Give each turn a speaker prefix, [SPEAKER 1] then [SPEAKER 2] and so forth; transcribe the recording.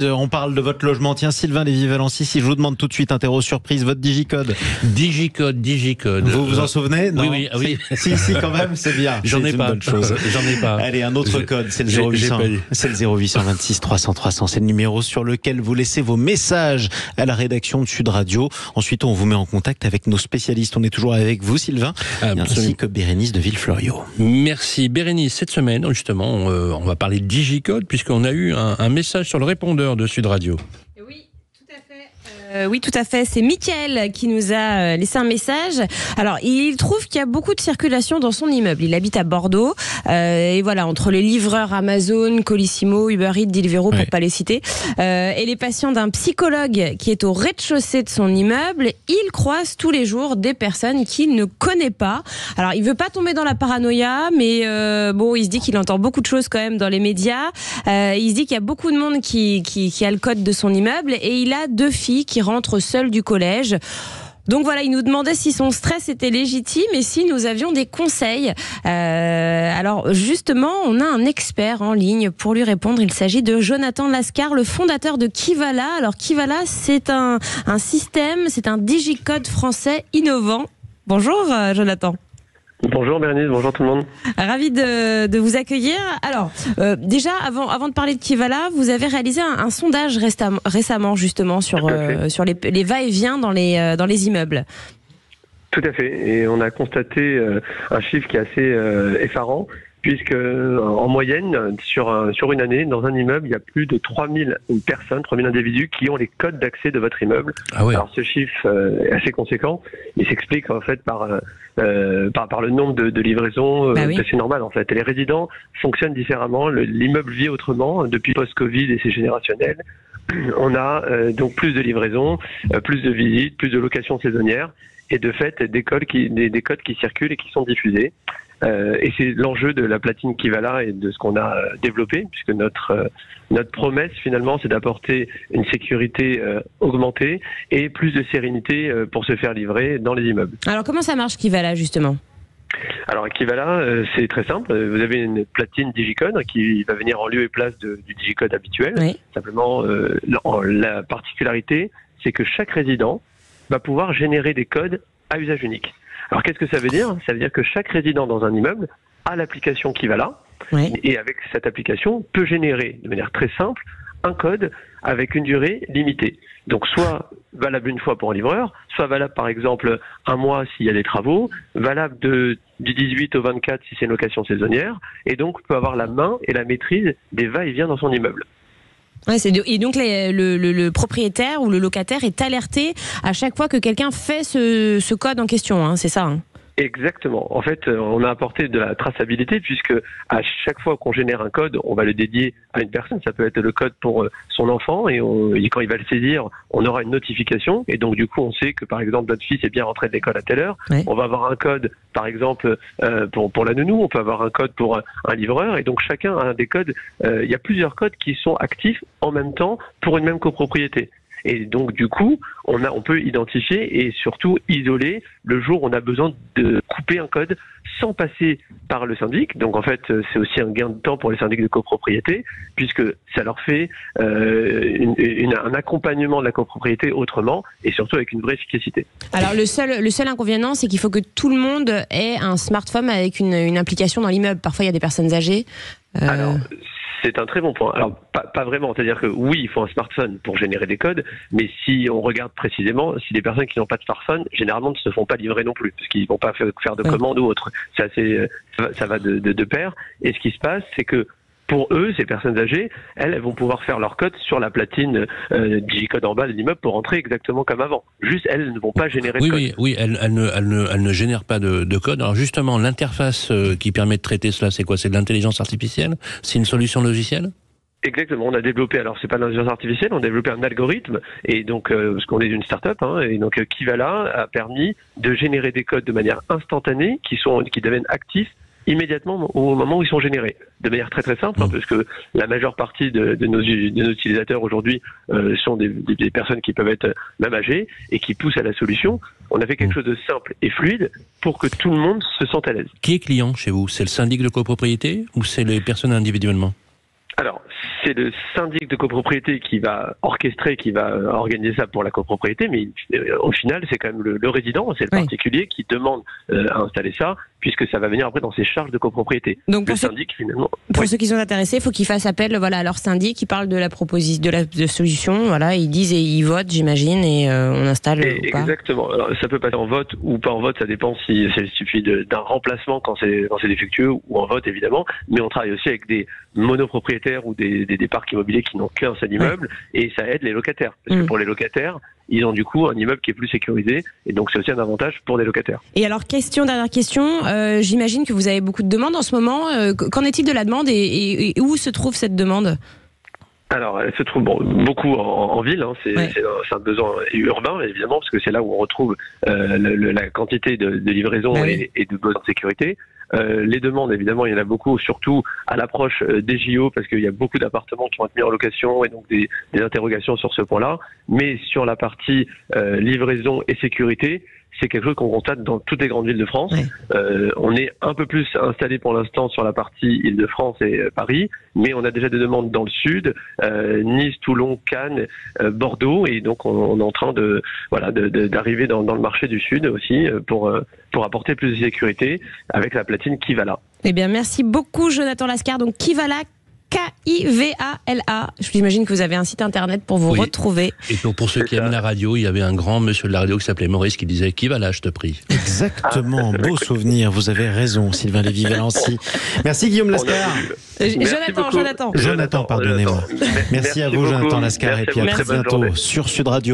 [SPEAKER 1] On parle de votre logement. Tiens, Sylvain Lévy-Valency, si je vous demande tout de suite, interro surprise, votre digicode.
[SPEAKER 2] Digicode.
[SPEAKER 1] Vous vous en souvenez? Non.
[SPEAKER 2] Oui.
[SPEAKER 1] Si, quand même, c'est bien.
[SPEAKER 2] J'en ai pas.
[SPEAKER 1] Bonne chose.
[SPEAKER 2] J'en ai pas.
[SPEAKER 1] Allez, un autre code, c'est le 0800. C'est le 0826 300 300. C'est le numéro sur lequel vous laissez vos messages à la rédaction de Sud Radio. Ensuite, on vous met en contact avec nos spécialistes. On est toujours avec vous, Sylvain, ainsi que Bérénice de Villefloriot.
[SPEAKER 2] Merci. Bérénice, cette semaine, justement, on va parler de digicode, puisqu'on a eu un message sur le répondeur de Sud Radio.
[SPEAKER 3] Oui, tout à fait. C'est Mickaël qui nous a laissé un message. Alors, il trouve qu'il y a beaucoup de circulation dans son immeuble. Il habite à Bordeaux. Et voilà, entre les livreurs Amazon, Colissimo, Uber Eats, Deliveroo, pour pas les citer, et les patients d'un psychologue qui est au rez-de-chaussée de son immeuble, il croise tous les jours des personnes qu'il ne connaît pas. Alors, il veut pas tomber dans la paranoïa, mais bon, il se dit qu'il entend beaucoup de choses quand même dans les médias. Il se dit qu'il y a beaucoup de monde qui a le code de son immeuble, et il a 2 filles qui rentre seule du collège. Donc voilà, il nous demandait si son stress était légitime et si nous avions des conseils. Alors justement, on a un expert en ligne pour lui répondre. Il s'agit de Jonathan Lascar, le fondateur de Kivala. Alors Kivala, c'est un système, c'est un digicode français innovant. Bonjour Jonathan.
[SPEAKER 4] Bonjour Bérénice, bonjour tout le monde.
[SPEAKER 3] Ravi de vous accueillir. Alors, déjà, avant de parler de Kivala, vous avez réalisé un sondage récemment justement sur les va-et-vient dans les immeubles.
[SPEAKER 4] Tout à fait, et on a constaté un chiffre qui est assez effarant, puisque en moyenne, sur une année, dans un immeuble, il y a plus de 3000 personnes, 3000 individus qui ont les codes d'accès de votre immeuble.
[SPEAKER 2] Ah oui.
[SPEAKER 4] Alors ce chiffre est assez conséquent, il s'explique en fait par le nombre de livraisons. C'est normal en fait. Et les résidents fonctionnent différemment, l'immeuble vit autrement depuis post-Covid et c'est générationnel. On a donc plus de livraisons, plus de visites, plus de locations saisonnières et de fait des codes qui circulent et qui sont diffusés. Et c'est l'enjeu de la platine Kivala et de ce qu'on a développé, puisque notre promesse finalement c'est d'apporter une sécurité augmentée et plus de sérénité pour se faire livrer dans les immeubles.
[SPEAKER 3] Alors comment ça marche Kivala justement ?
[SPEAKER 4] Alors Kivala, c'est très simple. Vous avez une platine digicode qui va venir en lieu et place du digicode habituel. Oui. Simplement, la particularité, c'est que chaque résident va pouvoir générer des codes à usage unique. Alors qu'est-ce que ça veut dire ? Ça veut dire que chaque résident dans un immeuble a l'application Kivala, et avec cette application peut générer de manière très simple un code avec une durée limitée. Donc soit valable une fois pour un livreur, soit valable par exemple un mois s'il y a des travaux, valable du 18 au 24 si c'est une location saisonnière, et donc peut avoir la main et la maîtrise des va-et-vient dans son immeuble.
[SPEAKER 3] Ouais, et donc le propriétaire ou le locataire est alerté à chaque fois que quelqu'un fait ce code en question, hein, c'est ça hein ?
[SPEAKER 4] Exactement. En fait, on a apporté de la traçabilité puisque à chaque fois qu'on génère un code, on va le dédier à une personne. Ça peut être le code pour son enfant et quand il va le saisir, on aura une notification et donc du coup, on sait que par exemple notre fils est bien rentré de l'école à telle heure. Ouais. On va avoir un code, par exemple pour la nounou, on peut avoir un code pour un livreur et donc chacun a un des codes. Il y a plusieurs codes qui sont actifs en même temps pour une même copropriété. Et donc du coup, on peut identifier et surtout isoler le jour où on a besoin de couper un code sans passer par le syndic. Donc en fait, c'est aussi un gain de temps pour les syndics de copropriété puisque ça leur fait un accompagnement de la copropriété autrement et surtout avec une vraie efficacité.
[SPEAKER 3] Alors le seul inconvénient, c'est qu'il faut que tout le monde ait un smartphone avec une application dans l'immeuble. Parfois, il y a des personnes âgées.
[SPEAKER 4] Alors, c'est un très bon point. Alors, pas vraiment. C'est-à-dire que oui, il faut un smartphone pour générer des codes, mais si on regarde précisément, si les personnes qui n'ont pas de smartphone, généralement ne se font pas livrer non plus, parce qu'ils ne vont pas faire de commandes ou autre. Ça va de pair. Et ce qui se passe, c'est que pour eux, ces personnes âgées, elles vont pouvoir faire leur code sur la platine digicode en bas de l'immeuble pour rentrer exactement comme avant. Juste, elles ne vont pas générer de code.
[SPEAKER 2] Oui, elles ne génèrent pas de code. Alors justement, l'interface qui permet de traiter cela, c'est quoi ? C'est de l'intelligence artificielle ? C'est une solution logicielle ?
[SPEAKER 4] Exactement, on a développé, alors c'est pas l'intelligence artificielle, on a développé un algorithme, et donc, parce qu'on est une start-up, et donc Kivala a permis de générer des codes de manière instantanée qui deviennent actifs immédiatement au moment où ils sont générés, de manière très très simple, parce que la majeure partie de nos utilisateurs aujourd'hui sont des personnes qui peuvent être même âgées et qui poussent à la solution. On a fait quelque chose de simple et fluide pour que tout le monde se sente à l'aise.
[SPEAKER 2] Qui est client chez vous ? C'est le syndic de copropriété ou c'est les personnes individuellement ?
[SPEAKER 4] Alors, c'est le syndic de copropriété qui va orchestrer, qui va organiser ça pour la copropriété, mais au final, c'est quand même le résident, c'est le particulier qui demande à installer ça, puisque ça va venir après dans ses charges de copropriété.
[SPEAKER 3] Donc pour ceux qui sont intéressés, il faut qu'ils fassent appel à leur syndic, qui parle de la proposition, de solution, voilà, ils disent et ils votent, j'imagine, et on installe ou pas.
[SPEAKER 4] Exactement. Alors, ça peut passer en vote ou pas en vote, ça dépend si il suffit d'un remplacement quand c'est défectueux, ou en vote évidemment, mais on travaille aussi avec des monopropriétaires ou des parcs immobiliers qui n'ont qu'un seul immeuble, et ça aide les locataires. Parce que pour les locataires, ils ont du coup un immeuble qui est plus sécurisé, et donc c'est aussi un avantage pour les locataires.
[SPEAKER 3] Et alors, dernière question, j'imagine que vous avez beaucoup de demandes en ce moment. Qu'en est-il de la demande et où se trouve cette demande ?
[SPEAKER 4] Alors, elle se trouve beaucoup en ville, hein, c'est un besoin urbain, évidemment, parce que c'est là où on retrouve la quantité de livraison et de besoins de sécurité. Les demandes, évidemment, il y en a beaucoup, surtout à l'approche des JO, parce qu'il y a beaucoup d'appartements qui vont être mis en location, et donc des interrogations sur ce point-là. Mais sur la partie livraison et sécurité, c'est quelque chose qu'on constate dans toutes les grandes villes de France. On est un peu plus installé pour l'instant sur la partie Île-de-France et Paris, mais on a déjà des demandes dans le sud, Nice, Toulon, Cannes, Bordeaux, et donc on est en train d'arriver dans le marché du sud aussi pour apporter plus de sécurité avec la platine Kivala.
[SPEAKER 3] Eh bien, merci beaucoup Jonathan Lascar. Donc Kivala, K-I-V-A-L-A. J'imagine que vous avez un site internet pour vous retrouver.
[SPEAKER 2] Et pour ceux qui aiment la radio, il y avait un grand monsieur de la radio qui s'appelait Maurice qui disait qui va là, je te prie.
[SPEAKER 1] Exactement, beau souvenir. Vous avez raison, Sylvain Lévy-Valency. Merci Guillaume Lascar. Jonathan, pardonnez-moi. Merci à vous, Jonathan Lascar, et puis à très bientôt sur Sud Radio.